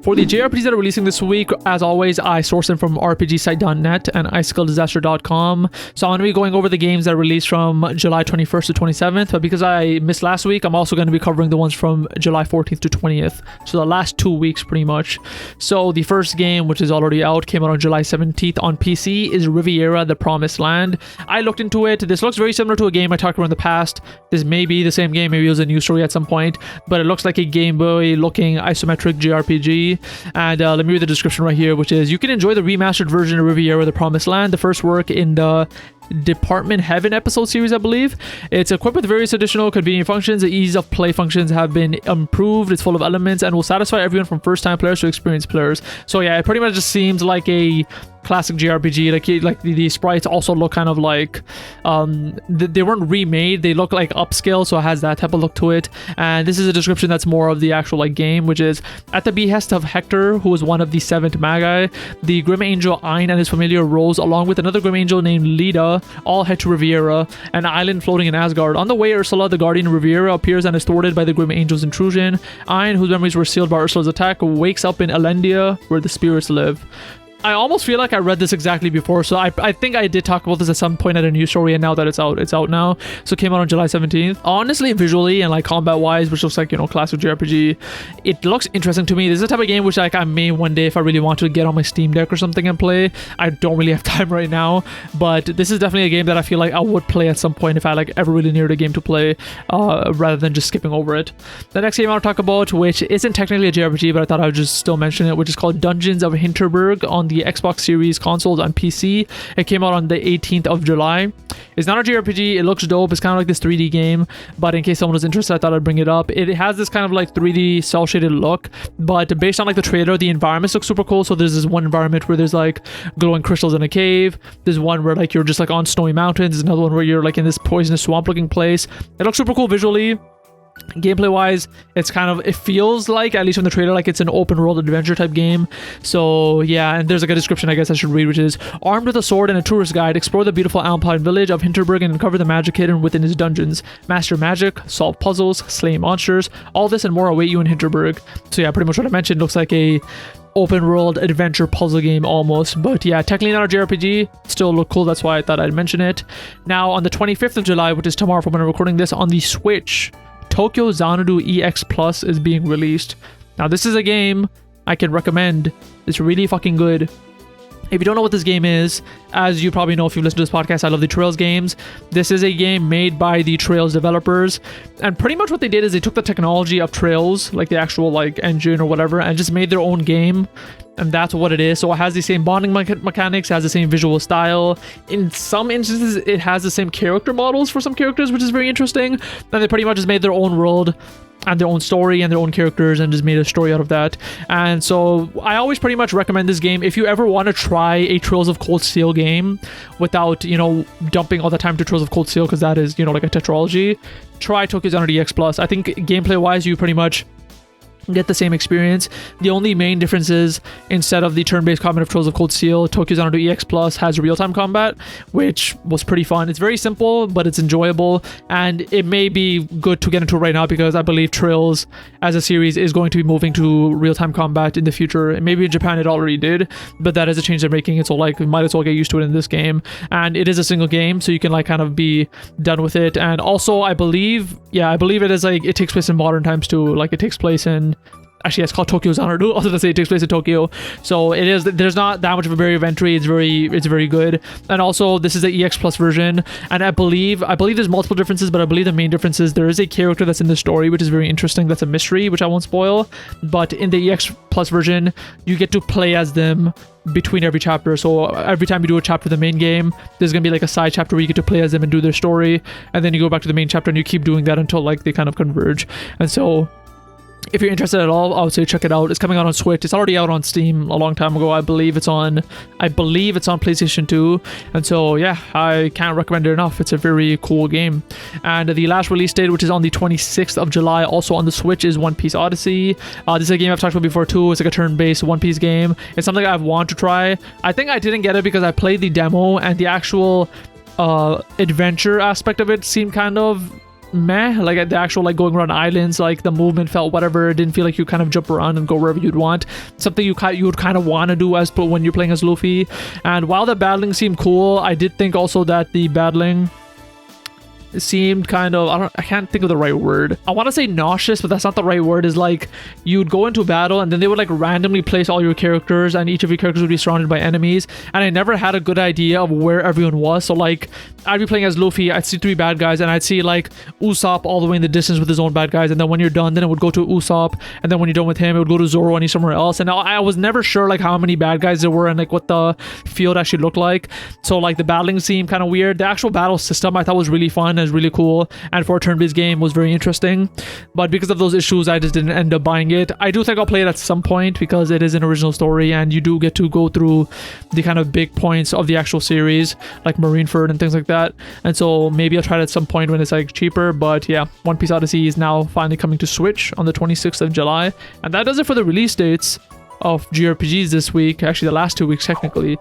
For the JRPGs that are releasing this week, as always, I source them from rpgsite.net and icicledisaster.com. So I'm going to be going over the games that released from July 21st to 27th, but because I missed last week, I'm also going to be covering the ones from July 14th to 20th. So the last 2 weeks, pretty much. So the first game, which is already out, came out on July 17th on PC, is Riviera: The Promised Land. I looked into it. This looks very similar to a game I talked about in the past. This may be the same game, maybe it was a new story at some point, but it looks like a Game Boy looking isometric JRPG. And let me read the description right here, which is: you can enjoy the remastered version of Riviera: The Promised Land, the first work in the Department Heaven episode series, I believe. It's equipped with various additional convenient functions. The ease of play functions have been improved. It's full of elements and will satisfy everyone from first-time players to experienced players. So yeah, it pretty much just seems like a classic JRPG. Like the sprites also look kind of like they weren't remade, they look like upscale, so it has that type of look to it. And this is a description that's more of the actual like game, which is: at the behest of Hector, who is one of the 7th Magi, the Grim Angel Ein and his familiar Rose, along with another Grim Angel named Leda, all head to Riviera, an island floating in Asgard. On the way, Ursula, the guardian of Riviera, appears and is thwarted by the Grim Angel's intrusion. Ein, whose memories were sealed by Ursula's attack, wakes up in Elendia, where the spirits live. I almost feel like I read this exactly before, so I think I did talk about this at some point at a news story, and now that it's out now. So it came out on July 17th. Honestly, visually and like combat-wise, which looks like, you know, classic JRPG, it looks interesting to me. This is the type of game which like I may one day, if I really want to, get on my Steam Deck or something and play. I don't really have time right now, but this is definitely a game that I feel like I would play at some point if I like ever really needed a game to play, rather than just skipping over it. The next game I want to talk about, which isn't technically a JRPG, but I thought I would just still mention it, which is called Dungeons of Hinterberg on the Xbox Series consoles and PC. It came out on the 18th of July. It's not a JRPG. It looks dope. It's kind of like this 3D game, but in case someone was interested, I thought I'd bring it up. It has this kind of like 3D cel-shaded look, but based on like the trailer, the environments look super cool. So there's this one environment where there's like glowing crystals in a cave. There's one where like you're just like on snowy mountains. There's another one where you're like in this poisonous swamp looking place. It looks super cool visually. Gameplay wise, it's kind of, it feels like, at least from the trailer, like it's an open world adventure type game. So yeah, and there's like a description I guess I should read, which is: armed with a sword and a tourist guide, explore the beautiful Alpine village of Hinterberg and uncover the magic hidden within its dungeons. Master magic, solve puzzles, slay monsters. All this and more await you in Hinterberg. So yeah, pretty much what I mentioned. Looks like a open world adventure puzzle game almost, but yeah, technically not a JRPG, still look cool. That's why I thought I'd mention it. Now on the 25th of July, which is tomorrow from when I'm recording this, on the Switch, Tokyo Xanadu EX Plus is being released. Now this is a game I can recommend. It's really fucking good. If you don't know what this game is, as you probably know if you've listened to this podcast, I love the Tearal games. This is a game made by the Tearal developers, and pretty much what they did is they took the technology of Tearal, like the actual like engine or whatever, and just made their own game. And that's what it is. So it has the same bonding mechanics, it has the same visual style. In some instances, it has the same character models for some characters, which is very interesting. And they pretty much just made their own world and their own story and their own characters and just made a story out of that. And so I always pretty much recommend this game if you ever want to try a Trails of Cold Steel game without, you know, dumping all the time to Trails of Cold Steel, because that is, you know, like a tetralogy. Try Tokyo Xanadu EX Plus. I think gameplay wise, you pretty much get the same experience. The only main difference is, instead of the turn-based combat of Trails of Cold Steel, Tokyo Xanadu EX Plus has real-time combat, which was pretty fun. It's very simple, but it's enjoyable, and it may be good to get into right now because I believe Trails as a series is going to be moving to real-time combat in the future. Maybe in Japan it already did, but that is a change they're making. So like, we might as well get used to it in this game. And it is a single game, so you can like kind of be done with it. And also I believe it is like, it takes place in modern times too. Like it takes place in, actually it's called Tokyo Xanadu. I was gonna say it takes place in Tokyo, so it is, there's not that much of a barrier of entry. It's very good. And also this is the EX Plus version, and I believe there's multiple differences, but I believe the main difference is there is a character that's in the story which is very interesting, that's a mystery, which I won't spoil. But in the EX Plus version, you get to play as them between every chapter. So every time you do a chapter of the main game, there's gonna be like a side chapter where you get to play as them and do their story, and then you go back to the main chapter and you keep doing that until like they kind of converge. And so if you're interested at all, I would say check it out. It's coming out on Switch. It's already out on Steam a long time ago. I believe it's on PlayStation 2. And so yeah, I can't recommend it enough. It's a very cool game. And the last release date, which is on the 26th of July, also on the Switch, is One Piece Odyssey. This is a game I've talked about before too. It's like a turn-based One Piece game. It's something I've wanted to try. I think I didn't get it because I played the demo and the actual adventure aspect of it seemed kind of meh. Like the actual like going around islands, like the movement felt whatever. It didn't feel like you kind of jump around and go wherever you'd want. Something you would kind of want to do as when you're playing as Luffy. And while the battling seemed cool, I did think also that the battling seemed kind of, I can't think of the right word. I want to say nauseous, but that's not the right word. Is like you'd go into battle and then they would like randomly place all your characters, and each of your characters would be surrounded by enemies, and I never had a good idea of where everyone was. So like I'd be playing as Luffy, I'd see 3 bad guys, and I'd see like Usopp all the way in the distance with his own bad guys, and then when you're done, then it would go to Usopp, and then when you're done with him, it would go to Zoro and he's somewhere else. And I was never sure like how many bad guys there were and like what the field actually looked like. So like the battling seemed kind of weird. The actual battle system I thought was really fun and was really cool, and for a turn-based game was very interesting, but because of those issues I just didn't end up buying it. I do think I'll play it at some point because it is an original story and you do get to go through the kind of big points of the actual series like Marineford and things like that, and so maybe I'll try it at some point when it's like cheaper. But yeah, One Piece Odyssey is now finally coming to Switch on the 26th of July, and that does it for the release dates of JRPGs this week, actually the last 2 weeks technically.